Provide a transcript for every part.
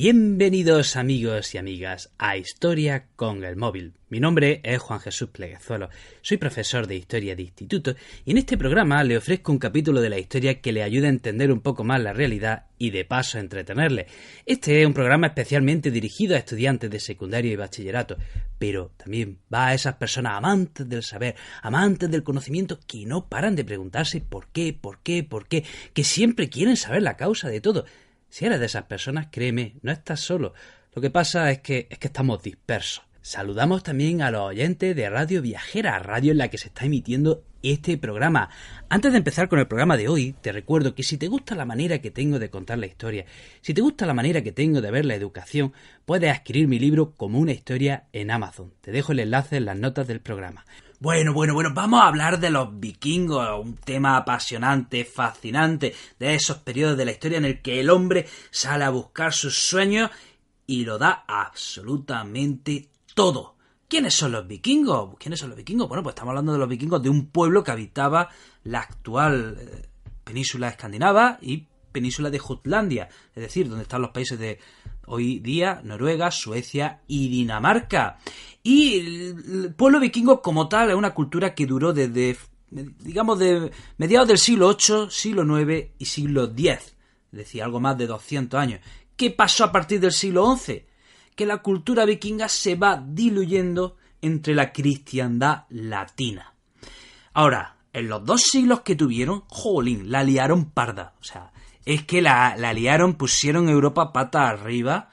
Bienvenidos amigos y amigas a Historia con el Móvil. Mi nombre es Juan Jesús Pleguezuelo, soy profesor de Historia de Instituto y en este programa le ofrezco un capítulo de la historia que le ayude a entender un poco más la realidad y de paso a entretenerle. Este es un programa especialmente dirigido a estudiantes de secundario y bachillerato, pero también va a esas personas amantes del saber, amantes del conocimiento que no paran de preguntarse por qué, que siempre quieren saber la causa de todo. Si eres de esas personas, créeme, no estás solo. Lo que pasa es que estamos dispersos. Saludamos también a los oyentes de Radio Viajera, radio en la que se está emitiendo este programa. Antes de empezar con el programa de hoy, te recuerdo que si te gusta la manera que tengo de contar la historia, si te gusta la manera que tengo de ver la educación, puedes adquirir mi libro Como una historia en Amazon. Te dejo el enlace en las notas del programa. Bueno, vamos a hablar de los vikingos, un tema apasionante, fascinante, de esos periodos de la historia en el que el hombre sale a buscar sus sueños y lo da absolutamente todo. ¿Quiénes son los vikingos? Bueno, pues estamos hablando de los vikingos de un pueblo que habitaba la actual península escandinava y península de Jutlandia, es decir, donde están los países de hoy día Noruega, Suecia y Dinamarca. Y el pueblo vikingo como tal es una cultura que duró desde, digamos, de mediados del siglo VIII, siglo IX y siglo X, es decir, algo más de 200 años. ¿Qué pasó a partir del siglo XI? Que la cultura vikinga se va diluyendo entre la cristiandad latina. Ahora, en los 2 siglos que tuvieron, jolín, la liaron parda. O sea, es que la liaron, pusieron Europa pata arriba,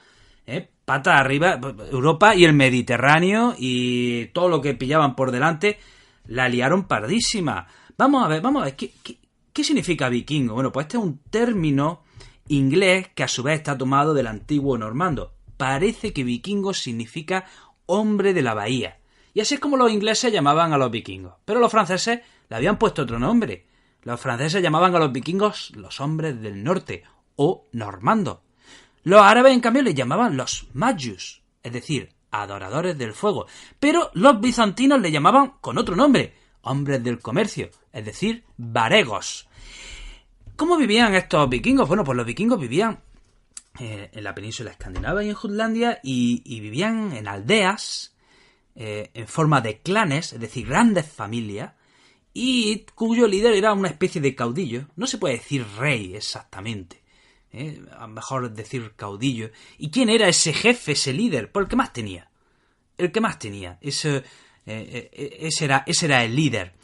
Europa y el Mediterráneo y todo lo que pillaban por delante, la liaron pardísima. Vamos a ver, ¿qué significa vikingo? Bueno, pues este es un término inglés que a su vez está tomado del antiguo normando. Parece que vikingo significa hombre de la bahía. Y así es como los ingleses llamaban a los vikingos. Pero los franceses le habían puesto otro nombre. Los franceses llamaban a los vikingos los hombres del norte o normandos. Los árabes, en cambio, les llamaban los Magyus, es decir, adoradores del fuego. Pero los bizantinos le llamaban con otro nombre, hombres del comercio, es decir, varegos. ¿Cómo vivían estos vikingos? Bueno, pues los vikingos vivían en la península escandinava y en Jutlandia y vivían en aldeas en forma de clanes, es decir, grandes familias, y cuyo líder era una especie de caudillo. No se puede decir rey exactamente, a lo mejor decir caudillo. ¿Y quién era ese jefe, ese líder? Pues el que más tenía. Ese era el líder.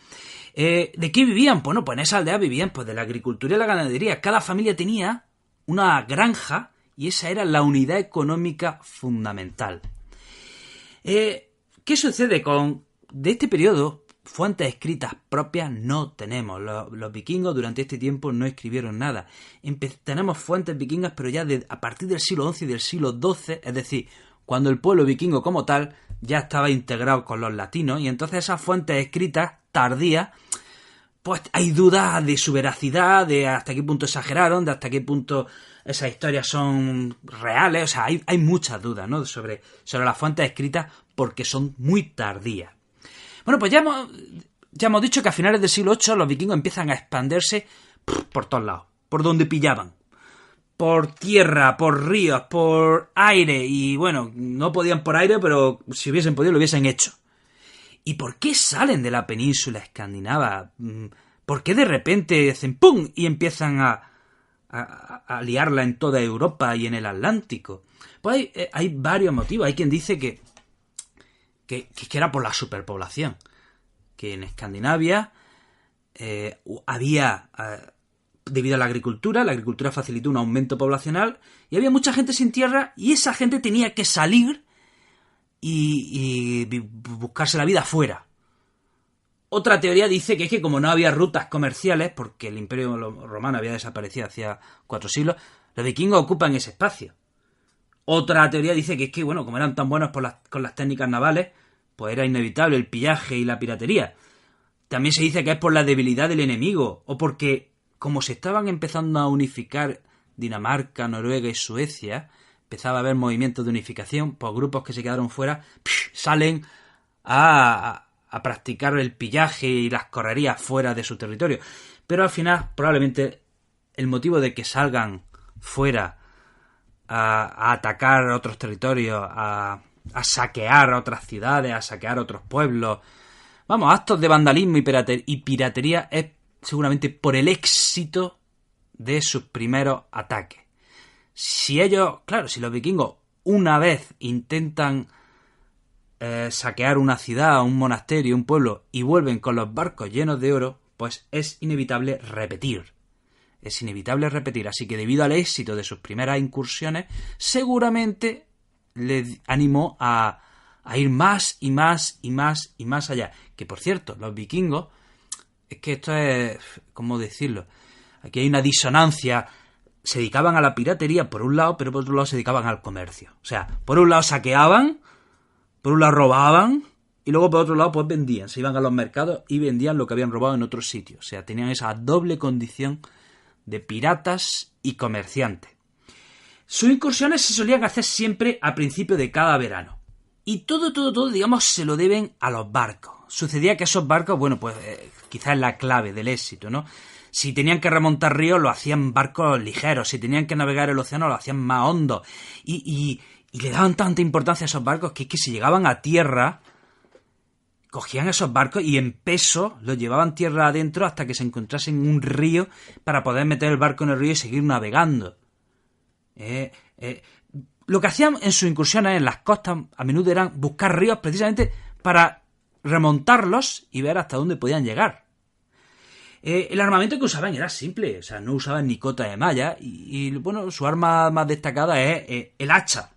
¿De qué vivían? Bueno, pues en esa aldea vivían pues de la agricultura y la ganadería. Cada familia tenía una granja y esa era la unidad económica fundamental. ¿Qué sucede de este periodo? Fuentes escritas propias no tenemos. Los vikingos durante este tiempo no escribieron nada. Tenemos fuentes vikingas, pero ya a partir del siglo XI y del siglo XII, es decir, cuando el pueblo vikingo como tal ya estaba integrado con los latinos, y entonces esas fuentes escritas tardías, pues hay dudas de su veracidad, de hasta qué punto exageraron, de hasta qué punto esas historias son reales. O sea, hay muchas dudas, ¿no?, sobre las fuentes escritas porque son muy tardías. Bueno, pues ya hemos dicho que a finales del siglo VIII los vikingos empiezan a expandirse por todos lados, por donde pillaban. Por tierra, por ríos, por aire. Y bueno, no podían por aire, pero si hubiesen podido lo hubiesen hecho. ¿Y por qué salen de la península escandinava? ¿Por qué de repente hacen ¡pum! Y empiezan a liarla en toda Europa y en el Atlántico? Pues hay varios motivos. Hay quien dice que era por la superpoblación, que en Escandinavia había, debido a la agricultura facilitó un aumento poblacional y había mucha gente sin tierra y esa gente tenía que salir y buscarse la vida fuera. Otra teoría dice que es que como no había rutas comerciales, porque el Imperio Romano había desaparecido hacía 4 siglos, los vikingos ocupan ese espacio. Otra teoría dice que es que, bueno, como eran tan buenos con las técnicas navales, pues era inevitable el pillaje y la piratería. También se dice que es por la debilidad del enemigo, o porque, como se estaban empezando a unificar Dinamarca, Noruega y Suecia, empezaba a haber movimientos de unificación, pues grupos que se quedaron fuera salen a practicar el pillaje y las correrías fuera de su territorio. Pero al final, probablemente, el motivo de que salgan fuera a atacar otros territorios, a saquear otras ciudades, a saquear otros pueblos. Vamos, actos de vandalismo y piratería es seguramente por el éxito de sus primeros ataques. Si los vikingos una vez intentan saquear una ciudad, un monasterio, un pueblo y vuelven con los barcos llenos de oro, pues es inevitable repetir. Así que debido al éxito de sus primeras incursiones, seguramente les animó a ir más y más y más y más allá. Que por cierto, los vikingos, es que esto es, ¿cómo decirlo? Aquí hay una disonancia. Se dedicaban a la piratería por un lado, pero por otro lado se dedicaban al comercio. O sea, por un lado saqueaban, por un lado robaban, y luego por otro lado pues vendían. Se iban a los mercados y vendían lo que habían robado en otros sitios. O sea, tenían esa doble condición de piratas y comerciantes. Sus incursiones se solían hacer siempre a principio de cada verano. Y todo, digamos, se lo deben a los barcos. Sucedía que esos barcos, bueno, pues quizás es la clave del éxito, ¿no? Si tenían que remontar ríos, lo hacían barcos ligeros. Si tenían que navegar el océano, lo hacían más hondo. Y le daban tanta importancia a esos barcos que es que si llegaban a tierra, cogían esos barcos y en peso los llevaban tierra adentro hasta que se encontrasen un río para poder meter el barco en el río y seguir navegando. Lo que hacían en sus incursiones en las costas a menudo eran buscar ríos precisamente para remontarlos y ver hasta dónde podían llegar. El armamento que usaban era simple, o sea, no usaban ni cota de malla y bueno, su arma más destacada es el hacha.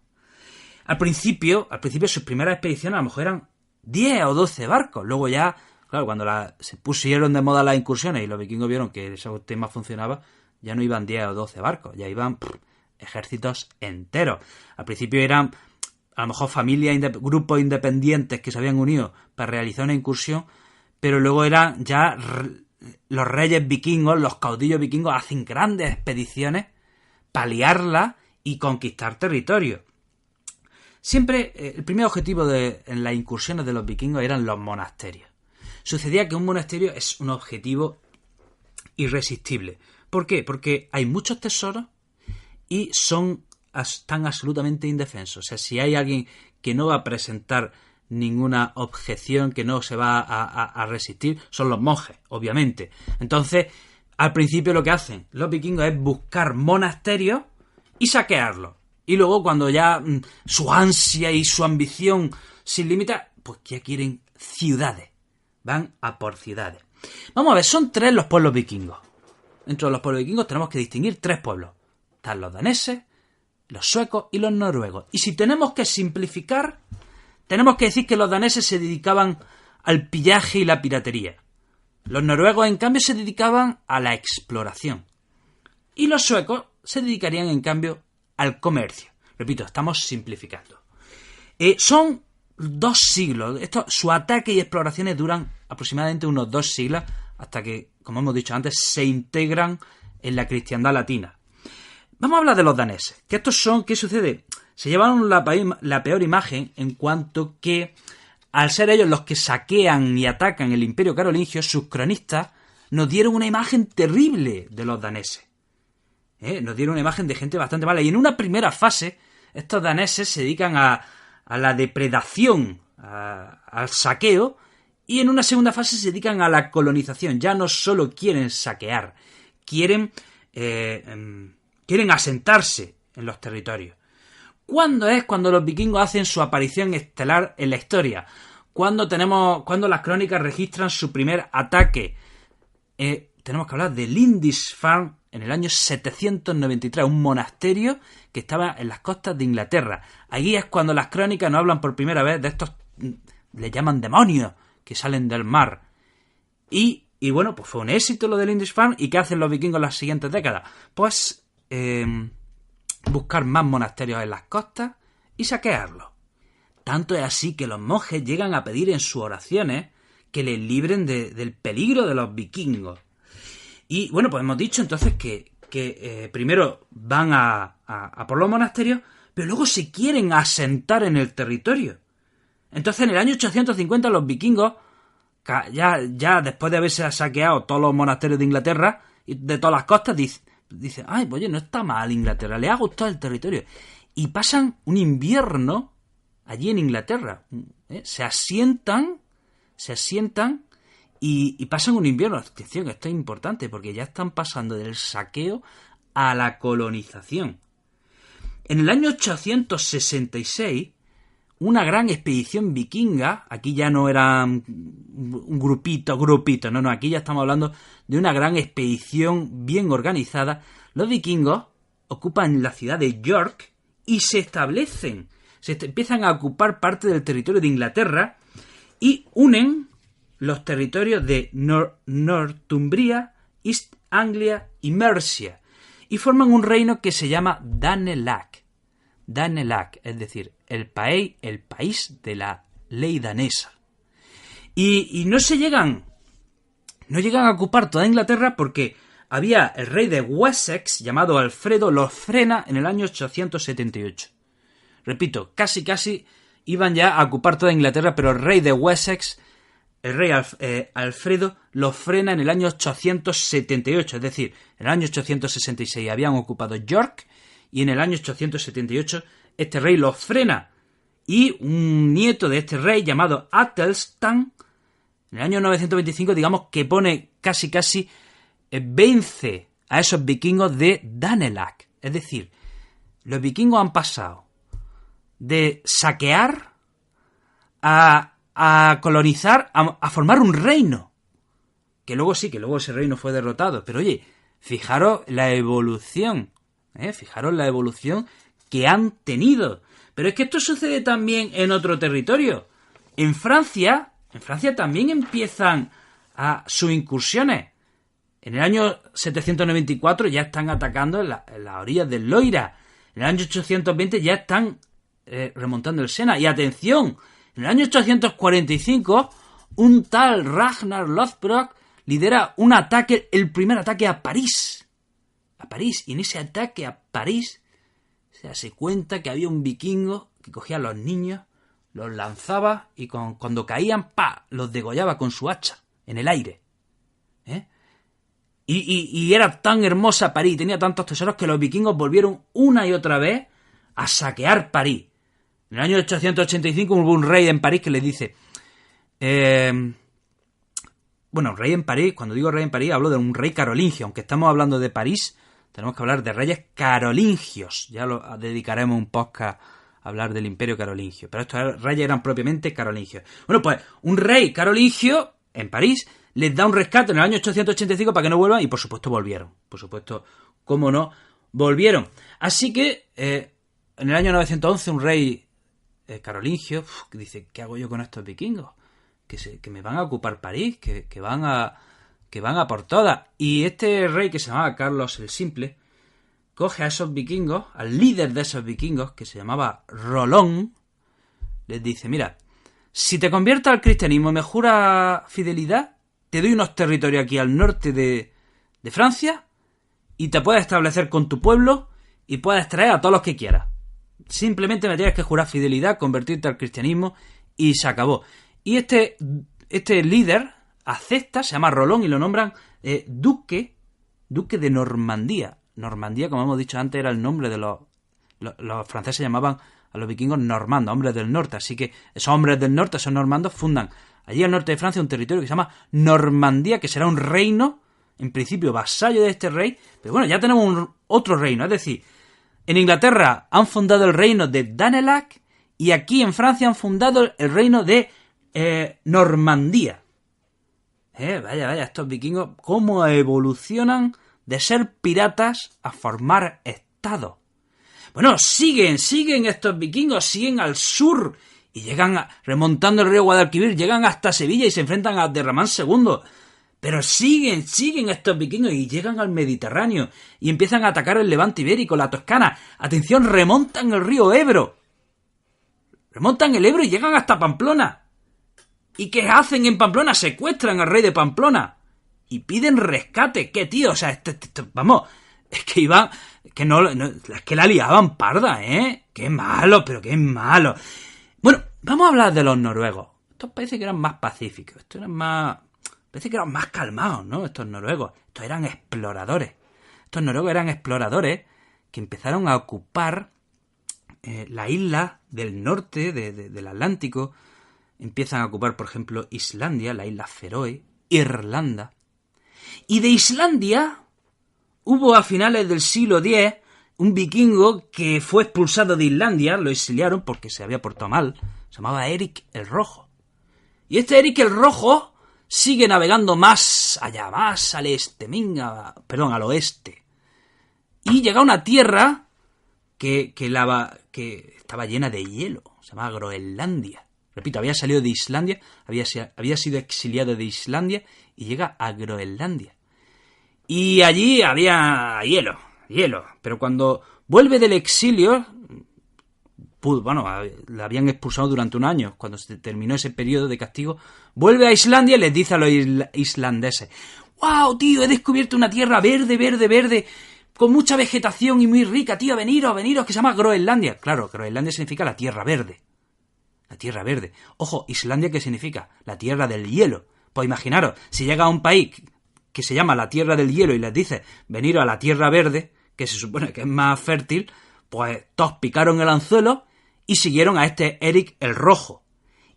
Al principio, sus primeras expediciones a lo mejor eran 10 o 12 barcos. Luego ya, claro, cuando se pusieron de moda las incursiones y los vikingos vieron que ese tema funcionaba, ya no iban 10 o 12 barcos, ya iban ejércitos enteros. Al principio eran a lo mejor familias, grupos independientes que se habían unido para realizar una incursión, pero luego eran ya los reyes vikingos, los caudillos vikingos hacen grandes expediciones para liarla y conquistar territorio. Siempre el primer objetivo en las incursiones de los vikingos eran los monasterios. Sucedía que un monasterio es un objetivo irresistible. ¿Por qué? Porque hay muchos tesoros y están absolutamente indefensos. O sea, si hay alguien que no va a presentar ninguna objeción, que no se va a resistir, son los monjes, obviamente. Entonces, al principio lo que hacen los vikingos es buscar monasterios y saquearlos. Y luego cuando ya su ansia y su ambición sin límites, pues ya quieren ciudades. Van a por ciudades. Vamos a ver, son 3 los pueblos vikingos. Dentro de los pueblos vikingos tenemos que distinguir 3 pueblos. Están los daneses, los suecos y los noruegos. Y si tenemos que simplificar, tenemos que decir que los daneses se dedicaban al pillaje y la piratería. Los noruegos, en cambio, se dedicaban a la exploración. Y los suecos se dedicarían, en cambio, al comercio. Repito, estamos simplificando. Son 2 siglos. Su ataque y exploraciones duran aproximadamente unos 2 siglos hasta que, como hemos dicho antes, se integran en la cristiandad latina. Vamos a hablar de los daneses. Que estos son, ¿qué sucede? Se llevaron la peor imagen en cuanto que, al ser ellos los que saquean y atacan el Imperio Carolingio, sus cronistas nos dieron una imagen terrible de los daneses. Nos dieron una imagen de gente bastante mala. Y en una primera fase, estos daneses se dedican a la depredación, al saqueo, y en una segunda fase se dedican a la colonización. Ya no solo quieren saquear, quieren asentarse en los territorios. ¿Cuándo es cuando los vikingos hacen su aparición estelar en la historia? Cuando las crónicas registran su primer ataque. Tenemos que hablar de Lindisfarne en el año 793, un monasterio que estaba en las costas de Inglaterra. Allí es cuando las crónicas nos hablan por primera vez de estos, le llaman demonios, que salen del mar. Y bueno, pues fue un éxito lo de Lindisfarne. ¿Y qué hacen los vikingos en las siguientes décadas? Pues buscar más monasterios en las costas y saquearlos. Tanto es así que los monjes llegan a pedir en sus oraciones que les libren del peligro de los vikingos. Y bueno, pues hemos dicho entonces que primero van a por los monasterios, pero luego se quieren asentar en el territorio. Entonces en el año 850 los vikingos, ya después de haberse saqueado todos los monasterios de Inglaterra y de todas las costas, dicen, ay, oye, no está mal Inglaterra, le ha gustado el territorio. Y pasan un invierno allí en Inglaterra. Se asientan y pasan un invierno. Atención, esto es importante porque ya están pasando del saqueo a la colonización. En el año 866, una gran expedición vikinga, aquí ya no eran un grupito, no, aquí ya estamos hablando de una gran expedición bien organizada. Los vikingos ocupan la ciudad de York y se establecen, empiezan a ocupar parte del territorio de Inglaterra y unen los territorios de Northumbria, East Anglia y Mercia y forman un reino que se llama Danelag, es decir, el país de la ley danesa. Y no llegan a ocupar toda Inglaterra porque había el rey de Wessex llamado Alfredo los frena en el año 878. Repito, casi iban ya a ocupar toda Inglaterra, pero el rey de Wessex, el rey Alfredo, los frena en el año 878. Es decir, en el año 866 habían ocupado York y en el año 878 este rey los frena. Y un nieto de este rey llamado Athelstan, en el año 925, digamos que pone casi vence a esos vikingos de Danelag. Es decir, los vikingos han pasado de saquear a colonizar, a formar un reino. Que luego ese reino fue derrotado. Pero oye, fijaros la evolución. Fijaros la evolución que han tenido. Pero es que esto sucede también en otro territorio. En Francia también empiezan sus incursiones. En el año 794 ya están atacando en las orillas del Loira. En el año 820 ya están remontando el Sena. Y atención, en el año 845 un tal Ragnar Lothbrok lidera un ataque, el primer ataque a París. Y en ese ataque a París se cuenta que había un vikingo que cogía a los niños, los lanzaba y cuando caían, los degollaba con su hacha en el aire. Y era tan hermosa París, tenía tantos tesoros que los vikingos volvieron una y otra vez a saquear París. En el año 885 hubo un rey en París que les dice... rey en París, cuando digo rey en París hablo de un rey carolingio, aunque estamos hablando de París, tenemos que hablar de reyes carolingios. Ya dedicaremos un podcast a hablar del imperio carolingio, pero estos reyes eran propiamente carolingios. Bueno, pues un rey carolingio en París les da un rescate en el año 885 para que no vuelvan y por supuesto volvieron. Por supuesto, cómo no, volvieron. Así que en el año 911 un rey carolingio dice, ¿qué hago yo con estos vikingos? Que me van a ocupar París, que van a por todas. Y este rey que se llamaba Carlos el Simple coge a esos vikingos, al líder de esos vikingos que se llamaba Rolón, les dice, mira, si te conviertes al cristianismo y me juras fidelidad, te doy unos territorios aquí al norte de Francia y te puedes establecer con tu pueblo y puedes traer a todos los que quieras. Simplemente me tienes que jurar fidelidad, convertirte al cristianismo y se acabó. Y este líder acepta, se llama Rolón y lo nombran duque de Normandía. Normandía, como hemos dicho antes, era el nombre de los franceses llamaban a los vikingos normandos, hombres del norte. Así que esos hombres del norte, esos normandos, fundan allí al norte de Francia un territorio que se llama Normandía, que será un reino, en principio vasallo de este rey. Pero bueno, ya tenemos otro reino. Es decir, en Inglaterra han fundado el reino de Danelag y aquí en Francia han fundado el reino de Normandía. Vaya, estos vikingos, cómo evolucionan de ser piratas a formar estados. Bueno, siguen estos vikingos, siguen al sur y llegan, remontando el río Guadalquivir, llegan hasta Sevilla y se enfrentan a Abderramán II. Pero siguen estos vikingos y llegan al Mediterráneo y empiezan a atacar el Levante ibérico, la Toscana. Atención, remontan el río Ebro. Remontan el Ebro y llegan hasta Pamplona. ¿Y qué hacen en Pamplona? Secuestran al rey de Pamplona y piden rescate. ¿Qué tío? O sea, vamos, es que iban, es que la liaban parda, Qué malo, pero qué malo. Bueno, vamos a hablar de los noruegos. Estos parece que eran más pacíficos, parece que eran más calmados, ¿no? Estos noruegos, estos eran exploradores. Estos noruegos eran exploradores que empezaron a ocupar la isla del norte del Atlántico. Empiezan a ocupar, por ejemplo, Islandia, la isla Feroe, Irlanda. Y de Islandia hubo a finales del siglo X un vikingo que fue expulsado de Islandia, lo exiliaron porque se había portado mal. Se llamaba Eric el Rojo. Y este Eric el Rojo sigue navegando más allá, más al este, al oeste. Y llega a una tierra que estaba llena de hielo. Se llamaba Groenlandia. Repito, había salido de Islandia, había sido exiliado de Islandia y llega a Groenlandia. Y allí había hielo. Pero cuando vuelve del exilio, le habían expulsado durante un año. Cuando se terminó ese periodo de castigo, vuelve a Islandia y les dice a los islandeses: ¡Wow, tío! He descubierto una tierra verde, con mucha vegetación y muy rica, tío, veniros, que se llama Groenlandia. Claro, Groenlandia significa la tierra verde. La tierra verde. Ojo, Islandia, ¿qué significa? La tierra del hielo. Pues imaginaros, si llega a un país que se llama la tierra del hielo y les dice: veniros a la tierra verde, que se supone que es más fértil, pues todos picaron el anzuelo y siguieron a este Eric el Rojo.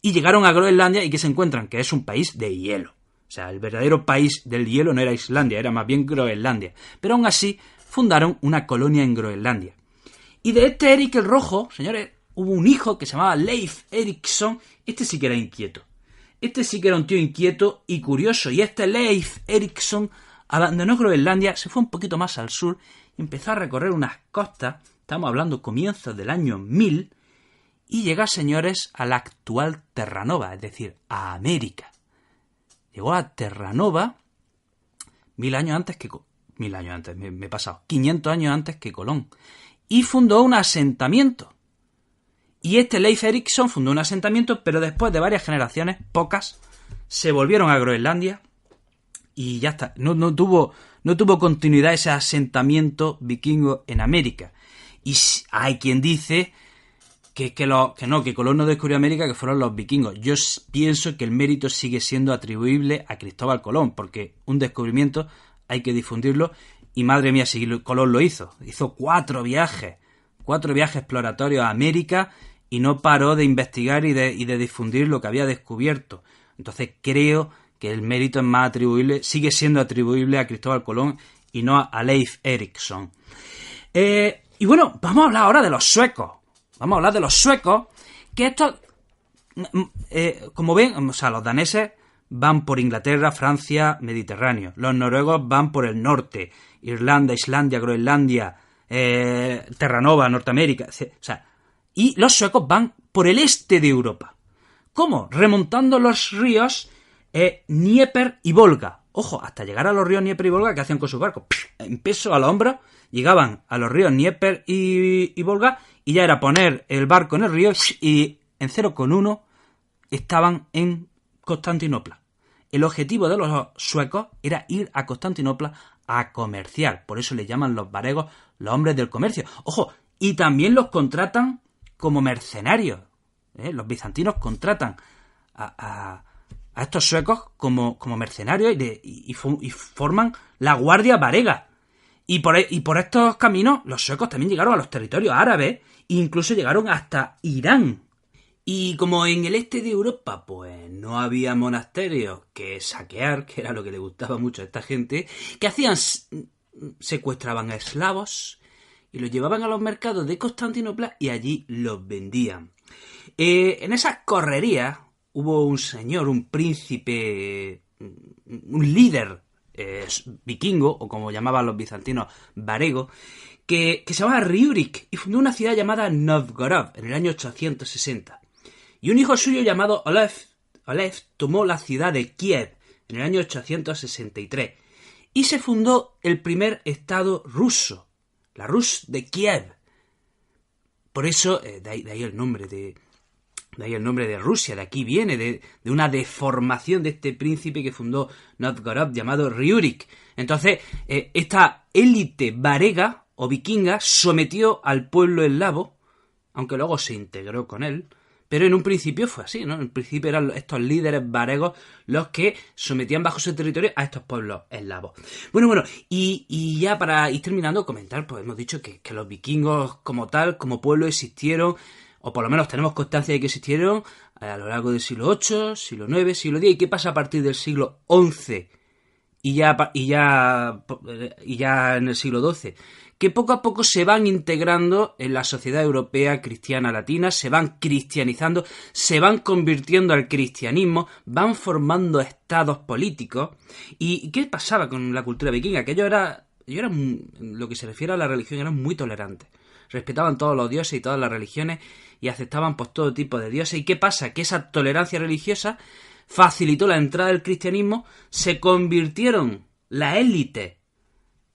Y llegaron a Groenlandia y ¿qué se encuentran? Que es un país de hielo. O sea, el verdadero país del hielo no era Islandia, era más bien Groenlandia. Pero aún así fundaron una colonia en Groenlandia. Y de este Eric el Rojo, señores, hubo un hijo que se llamaba Leif Erikson. Este sí que era inquieto. Este sí que era un tío inquieto y curioso. Y este Leif Erikson abandonó Groenlandia, se fue un poquito más al sur y empezó a recorrer unas costas. Estamos hablando comienzos del año 1000. Y llega, señores, a la actual Terranova, es decir, a América. Llegó a Terranova 500 años antes que Colón. Y fundó un asentamiento. Y este Leif Erikson fundó un asentamiento, pero después de varias generaciones, pocas, se volvieron a Groenlandia y ya está. No tuvo continuidad ese asentamiento vikingo en América. Y hay quien dice que Colón no descubrió América, que fueron los vikingos. Yo pienso que el mérito sigue siendo atribuible a Cristóbal Colón, porque un descubrimiento hay que difundirlo, y madre mía, si Colón lo hizo. Hizo 4 viajes exploratorios a América y no paró de investigar y de difundir lo que había descubierto. Entonces creo que el mérito es más atribuible, sigue siendo atribuible a Cristóbal Colón y no a Leif Erikson. Y bueno, vamos a hablar ahora de los suecos. Que estos, como ven, o sea, los daneses van por Inglaterra, Francia, Mediterráneo. Los noruegos van por el norte, Irlanda, Islandia, Groenlandia, Terranova, Norteamérica, o sea, y los suecos van por el este de Europa. ¿Cómo? Remontando los ríos Dnieper y Volga. Ojo, hasta llegar a los ríos Dnieper y Volga, ¿qué hacían con sus barcos? En peso a los hombros, llegaban a los ríos Dnieper y Volga, y ya era poner el barco en el río y en 0,1 estaban en Constantinopla. El objetivo de los suecos era ir a Constantinopla a comerciar. Por eso le llaman los varegos los hombres del comercio. Ojo, y también los contratan como mercenarios. Los bizantinos contratan a estos suecos como mercenarios y forman la guardia varega. Y por estos caminos los suecos también llegaron a los territorios árabes e incluso llegaron hasta Irán. Y como en el este de Europa pues no había monasterios que saquear, que era lo que le gustaba mucho a esta gente, ¿qué hacían? Secuestraban a esclavos y los llevaban a los mercados de Constantinopla y allí los vendían. En esas correrías hubo un señor, un príncipe, un líder vikingo, o como llamaban los bizantinos, varego, que se llamaba Riurik y fundó una ciudad llamada Novgorod en el año 860. Y un hijo suyo llamado Olaf tomó la ciudad de Kiev en el año 863 y se fundó el primer estado ruso, la Rus de Kiev. Por eso, de ahí el nombre de Rusia, de aquí viene, de una deformación de este príncipe que fundó Novgorod llamado Riurik. Entonces, esta élite varega o vikinga sometió al pueblo eslavo, aunque luego se integró con él, Pero en un principio fue así, ¿no? En un principio eran estos líderes varegos los que sometían bajo su territorio a estos pueblos eslavos. Bueno, y ya para ir terminando, comentar, pues hemos dicho que los vikingos como tal, como pueblo, existieron, o por lo menos tenemos constancia de que existieron a lo largo del siglo VIII, siglo IX, siglo X. ¿Y qué pasa a partir del siglo XI y ya en el siglo XII? Que poco a poco se van integrando en la sociedad europea cristiana latina, se van cristianizando, se van convirtiendo al cristianismo, van formando estados políticos. ¿Y qué pasaba con la cultura vikinga? Que ellos eran, en lo que se refiere a la religión, eran muy tolerantes. Respetaban todos los dioses y todas las religiones y aceptaban pues todo tipo de dioses. ¿Y qué pasa? Que esa tolerancia religiosa facilitó la entrada del cristianismo, se convirtieron la élite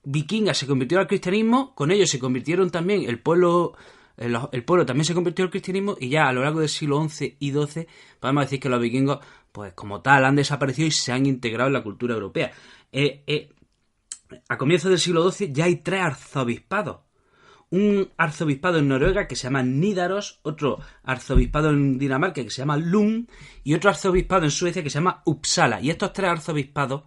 vikinga, se convirtió al cristianismo, con ellos se convirtieron también el pueblo también se convirtió al cristianismo, y ya a lo largo del siglo XI y XII podemos decir que los vikingos, pues como tal, han desaparecido y se han integrado en la cultura europea. A comienzos del siglo XII ya hay 3 arzobispados. Un arzobispado en Noruega que se llama Nidaros, otro arzobispado en Dinamarca que se llama Lund y otro arzobispado en Suecia que se llama Uppsala. Y estos 3 arzobispados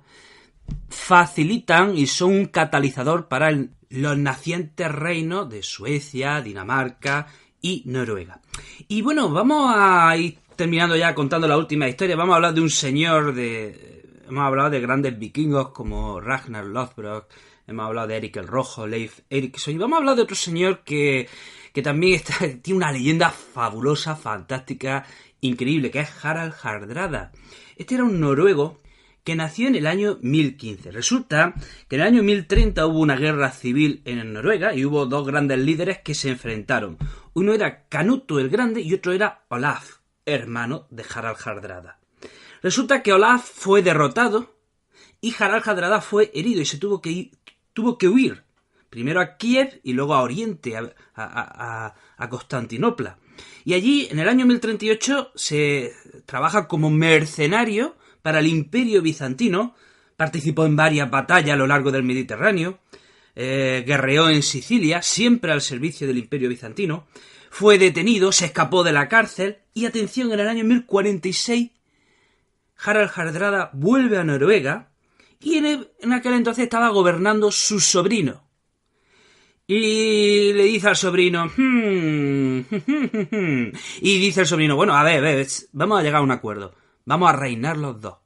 facilitan y son un catalizador para los nacientes reinos de Suecia, Dinamarca y Noruega. Y bueno, vamos a ir terminando ya contando la última historia. Vamos a hablar de un señor hemos hablado de grandes vikingos como Ragnar Lothbrok, hemos hablado de Erik el Rojo, Leif Erikson, y vamos a hablar de otro señor que también tiene una leyenda fabulosa, fantástica, increíble, que es Harald Hardrada. Este era un noruego que nació en el año 1015. Resulta que en el año 1030 hubo una guerra civil en Noruega y hubo 2 grandes líderes que se enfrentaron. Uno era Canuto el Grande y otro era Olaf, hermano de Harald Hardrada. Resulta que Olaf fue derrotado y Harald Hardrada fue herido y se tuvo que huir. Primero a Kiev y luego a Oriente, a Constantinopla. Y allí, en el año 1038, se trabaja como mercenario para el Imperio Bizantino, participó en varias batallas a lo largo del Mediterráneo, guerreó en Sicilia, siempre al servicio del Imperio Bizantino, fue detenido, se escapó de la cárcel y, atención, en el año 1046, Harald Hardrada vuelve a Noruega y en aquel entonces estaba gobernando su sobrino. Y le dice al sobrino, y dice el sobrino, bueno, a ver, vamos a llegar a un acuerdo. Vamos a reinar los dos.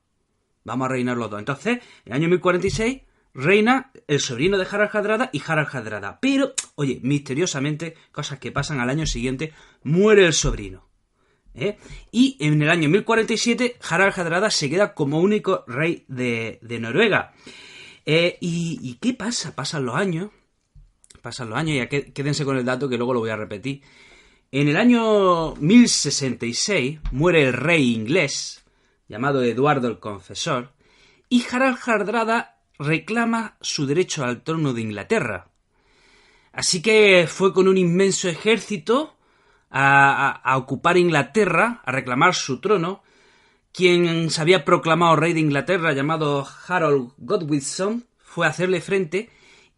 Entonces, en el año 1046, reina el sobrino de Harald Hardrada y Harald Hardrada. Pero, oye, misteriosamente, cosas que pasan al año siguiente, muere el sobrino. Y en el año 1047, Harald Hardrada se queda como único rey de Noruega. ¿Y qué pasa? Pasan los años, y quédense con el dato que luego lo voy a repetir. En el año 1066 muere el rey inglés, llamado Eduardo el Confesor, y Harald Hardrada reclama su derecho al trono de Inglaterra. Así que fue con un inmenso ejército a ocupar Inglaterra, a reclamar su trono. Quien se había proclamado rey de Inglaterra, llamado Harold Godwinson, fue a hacerle frente,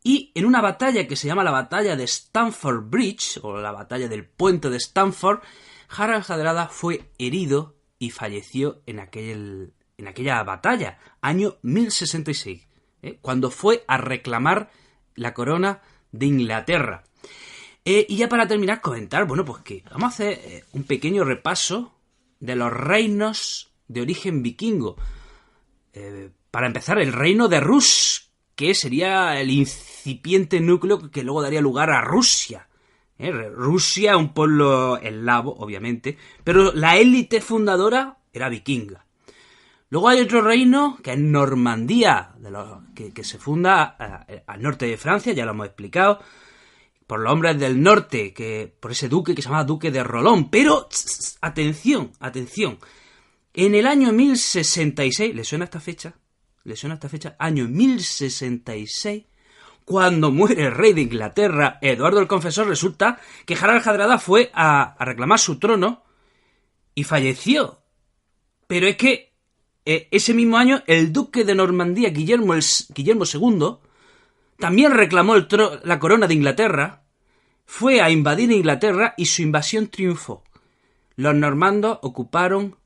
y en una batalla que se llama la batalla de Stamford Bridge, o la batalla del puente de Stamford, Harald Hardrada fue herido y falleció en aquella batalla, año 1066, cuando fue a reclamar la corona de Inglaterra. Y ya para terminar, comentar, bueno, pues que vamos a hacer un pequeño repaso de los reinos de origen vikingo. Para empezar, el reino de Rus, que sería el incipiente núcleo que luego daría lugar a Rusia. Rusia, un pueblo eslavo, obviamente, pero la élite fundadora era vikinga. Luego hay otro reino, que es Normandía, que se funda al norte de Francia, ya lo hemos explicado, por los hombres del norte, por ese duque que se llamaba Duque de Rolón. Pero, atención, en el año 1066, ¿le suena esta fecha? Año 1066, cuando muere el rey de Inglaterra, Eduardo el Confesor, resulta que Harald Hardrada fue a reclamar su trono y falleció. Pero es que ese mismo año el duque de Normandía, Guillermo II, también reclamó la corona de Inglaterra, fue a invadir Inglaterra y su invasión triunfó. los normandos ocuparon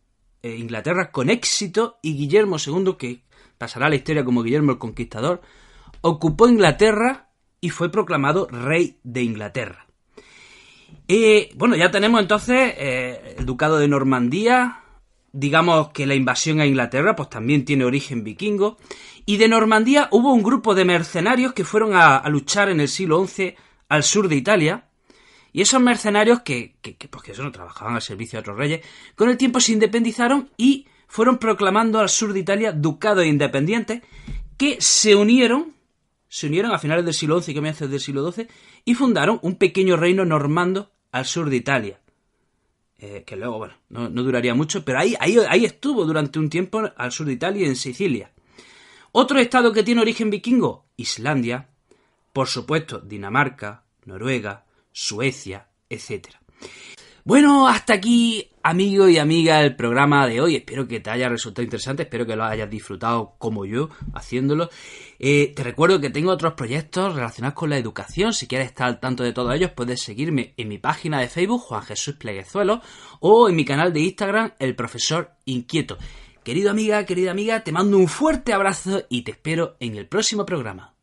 Inglaterra con éxito y Guillermo II, que pasará a la historia como Guillermo el Conquistador, ocupó Inglaterra y fue proclamado rey de Inglaterra. Bueno, ya tenemos entonces el ducado de Normandía. Digamos que la invasión a Inglaterra pues también tiene origen vikingo. Y de Normandía hubo un grupo de mercenarios que fueron a luchar en el siglo XI al sur de Italia. Y esos mercenarios que eso no trabajaban al servicio de otros reyes, con el tiempo se independizaron y fueron proclamando al sur de Italia ducados independientes que se unieron a finales del siglo XI y comienzos del siglo XII y fundaron un pequeño reino normando al sur de Italia. Que luego, bueno, no duraría mucho, pero ahí estuvo durante un tiempo al sur de Italia y en Sicilia. Otro estado que tiene origen vikingo, Islandia, por supuesto Dinamarca, Noruega, Suecia, etc. Bueno, hasta aquí, amigo y amiga, el programa de hoy. Espero que te haya resultado interesante, espero que lo hayas disfrutado como yo haciéndolo. Te recuerdo que tengo otros proyectos relacionados con la educación. Si quieres estar al tanto de todos ellos, puedes seguirme en mi página de Facebook, Juan Jesús Pleguezuelo, o en mi canal de Instagram, El Profesor Inquieto. Querida amiga, te mando un fuerte abrazo y te espero en el próximo programa.